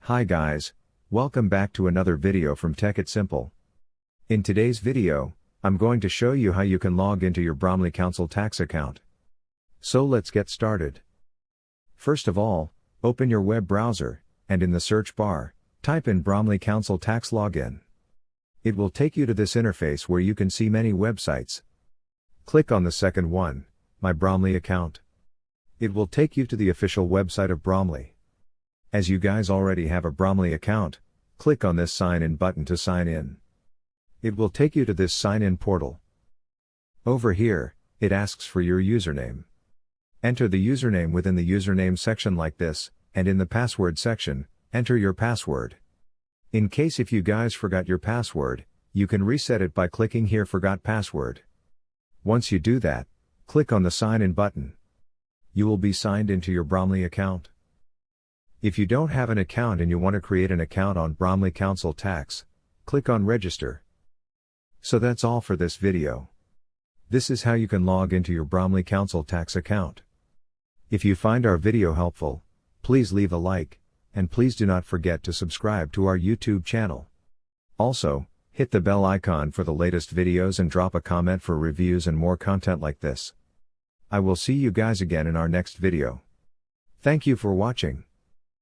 Hi guys, welcome back to another video from Tech It Simple. In today's video, I'm going to show you how you can log into your Bromley Council tax account. So let's get started. First of all, open your web browser, and in the search bar, type in Bromley Council Tax Login. It will take you to this interface where you can see many websites. Click on the second one, My Bromley Account. It will take you to the official website of Bromley. As you guys already have a Bromley account, click on this Sign In button to sign in. It will take you to this Sign In portal. Over here, it asks for your username. Enter the username within the username section like this, and in the password section, enter your password. In case if you guys forgot your password, you can reset it by clicking here Forgot Password. Once you do that, click on the Sign In button. You will be signed into your Bromley account. If you don't have an account and you want to create an account on Bromley Council Tax, click on Register. So that's all for this video. This is how you can log into your Bromley Council Tax account. If you find our video helpful, please leave a like, and please do not forget to subscribe to our YouTube channel. Also, hit the bell icon for the latest videos and drop a comment for reviews and more content like this. I will see you guys again in our next video. Thank you for watching.